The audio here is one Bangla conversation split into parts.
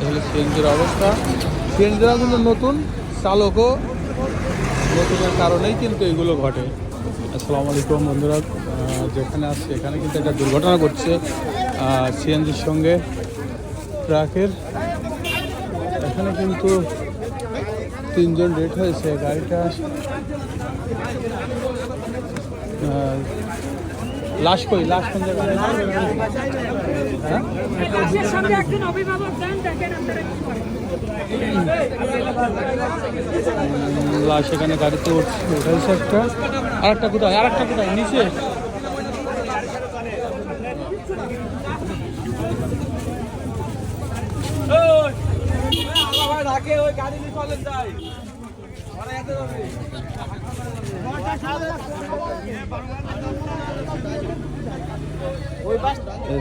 হলো সিএনজির অবস্থা। সিএনজিরা কিন্তু নতুন, চালকও নতুনের কারণেই কিন্তু এগুলো ঘটে। আসসালামু আলাইকুম বন্ধুরা, যেখানে আছে এখানে কিন্তু একটা দুর্ঘটনা ঘটছে সিএনজির সঙ্গে ট্রাকের। এখানে কিন্তু 3 জন ডেথ হয়েছে। গাড়িটা লাশ কই, লাশ কোন জায়গায়? লাশ এখানে গাড়িতে উঠেছে একটা। আরেকটা কোথায়? আরেকটা কোথায়? নিচে।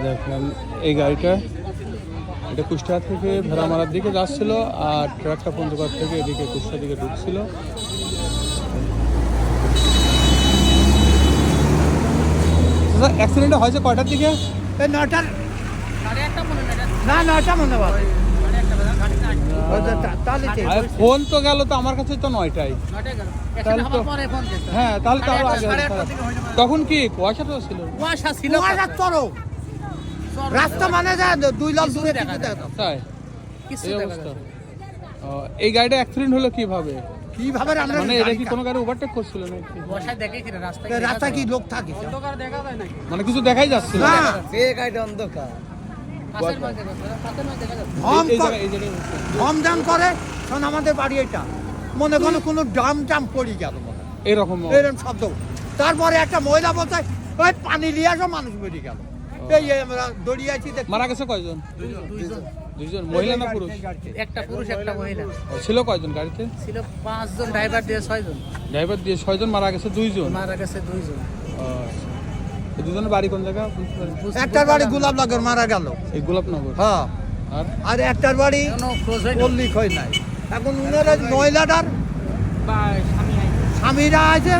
দেখেন এই গাড়িটা, এটা কুষ্টিয়া থেকে ভেড়ামারার দিকে যাচ্ছিল, আর ট্রাকটা পঞ্চগড় থেকে এদিকে কুষ্টিয়ার দিকে ঢুকছিল। অ্যাক্সিডেন্টটা হয়েছে কয়টার দিকে? 9টার, না 9টা মনে হয়। ফোন তো গেল তো আমার কাছে তো 9টায়। হ্যাঁ, তাহলে তো আরো আগে। তখন কি কুয়াশা তো ছিল? কুয়াশা ছিল, রাস্তা মানে যা 2 লাখ দূরে দেখা যায়। তাই এই অবস্থা। এই গাড়িটা অ্যাক্সিডেন্ট হলো কিভাবে? কিভাবে মানে এটা কি কোনো গাড়ি ওভারটেক করছিল নাকি? রাস্তা কি লোক থাকে? মানে কিছু দেখাই যাচ্ছে না। এই গাড়িটা অন্ধকার। জাম করে কারণ আমাদের বাড়ি এটা মনে করো কোনো ডাম পড়ি গেল এরকম শব্দ। তারপরে একটা মহিলা বলছে ওই পানি নিয়ে আসো, মানুষ বেরিয়ে গেল। এই আমরা দড়িয়ে আছি। মারা গেছে কয়জন? দুইজন। মহিলা না পুরুষ? একটা পুরুষ একটা মহিলা। ছিল কয়জন গাড়িতে? ছিল 5 জন, ড্রাইভার দিয়ে 6 জন। ড্রাইভার দিয়ে 6 জন, মারা গেছে 2 জন। মারা গেছে 2 জন। এই দুজনের বাড়ি কোন জায়গা? একটার বাড়ি গোলাপনগর, মারা গেল এই গোলাপনগর। হ্যাঁ, আর একটার বাড়ি পল্লী হয় নাই। এখন উনার মহিলাটার স্বামীরা আছে,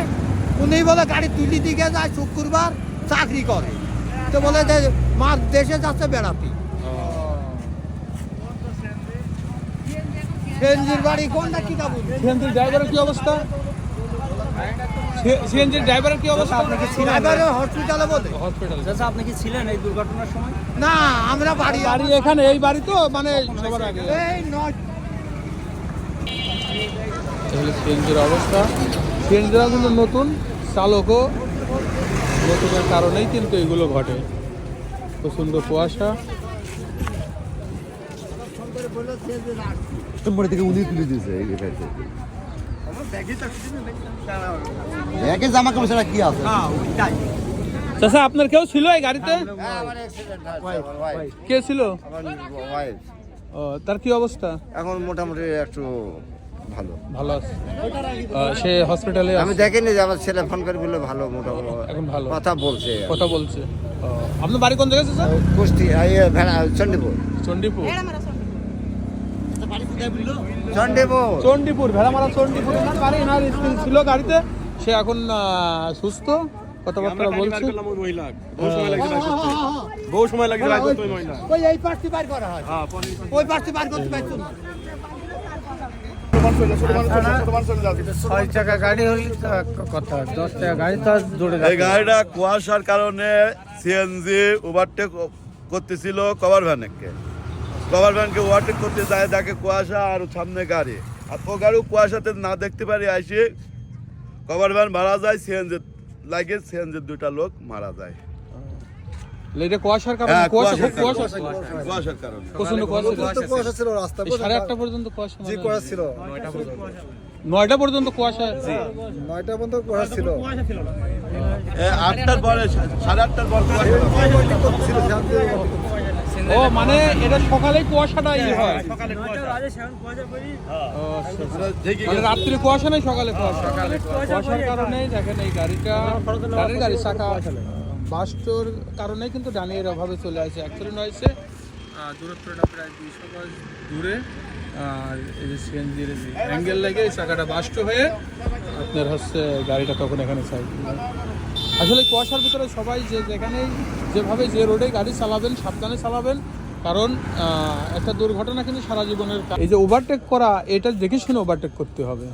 উনি বলে গাড়ি তুলি দিকে যায়, শুক্রবার চাকরি করে, তো বলে যে মা দেশে যাচ্ছে বেড়াতে। সিএনজির বাড়ি কোনটা কি কাবু? সিএনজির ড্রাইভারের কি অবস্থা? সিএনজির ড্রাইভারের কি অবস্থা? আপনাকে ড্রাইভারের হসপিটালে বলে। হসপিটাল। আচ্ছা, আপনি কি ছিলেন এই দুর্ঘটনার সময়? না, আমরা বাড়ি এখানে, এই বাড়ি তো মানে সবার আগে। এই নয়। তাহলে সিএনজির অবস্থা। সিএনজিরা কিন্তু নতুন, চালকও নতুনের কারণেই কিন্তু এগুলো ঘটে। প্রচণ্ড কুয়াশা। মনে থেকে উনি তুলে দিয়েছে একে জামা কাপড় ছাড়া কি আছে? চাচা, আপনার কেউ ছিল এই গাড়িতে? কে ছিল? তার কি অবস্থা? এখন মোটামুটি একটু ভালো ভালো আছে। সে হসপিটালে আমি দেখিনি যে আমার ছেলে ফোন করে বললো ভালো, মোটামুটি এখন ভালো কথা বলছে। আপনার বাড়ি কোন জায়গায় স্যার? কুষ্টিয়া, চণ্ডীপুর। চণ্ডীপুর। চণ্ডীপুর ভেড়ামারা চণ্ডীপুর বাড়ি। না ছিল গাড়িতে, সে এখন সুস্থ, কথাবার্তা বলছে। বহু সময় লাগে ওই এই পার্টি বার করা হয়, ওই পার্টি বার করতে পারছো না। 6 চাকা গাড়ি হলে কথা, 10 চাকা গাড়ি তো দৌড়ে এই গাড়িটা কুয়াশার কারণে সিএনজি ওভারটেক করতেছিল কভার ভ্যানকে ওভারটেক করতে যায়, দেখে কুয়াশা আর সামনে গাড়ি, আর ও গাড়ি কুয়াশাতে না দেখতে পারি আসে কভার ভ্যান মারা যায়। সিএনজি লাগে, সিএনজির 2টা লোক মারা যায়। এটা কুয়াশার কারণে? কুয়াশার কারণে প্রচন্ড কুয়াশা ছিল রাস্তা। 8:30 পর্যন্ত কুয়াশা। জি, কুয়াশা ছিল। 9টা পর্যন্ত কুয়াশা। 9টা পর্যন্ত কুয়াশা ছিল। 8টার পরে, 8:30টার পর ও মানে এটা সকালে কুয়াশাটাই হয়? মানে রাত্রে কুয়াশা নেই, সকালে কুয়াশা। কুয়াশার কারণে দেখেন এই গাড়ির চাকা বাস্টোর কারণে কিন্তু ডানির অভাবে চলে আসে। অ্যাক্সিডেন্ট হয়েছে, দূরত্বটা প্রায় 200 গজ দূরে। আর এই যে সিএনজির অ্যাঙ্গেল লেগে এই চাকাটা বাস্ট হয়ে আপনার হচ্ছে গাড়িটা তখন এখানে সাইকেল। আসলে কুয়াশার ভিতরে সবাই যেখানেই যেভাবে যে রোডে গাড়ি চালাবেন সাবধানে চালাবেন, কারণ একটা দুর্ঘটনা কিন্তু সারা জীবনের এই যে ওভারটেক করা, এটা দেখে শুনে ওভারটেক করতে হবে।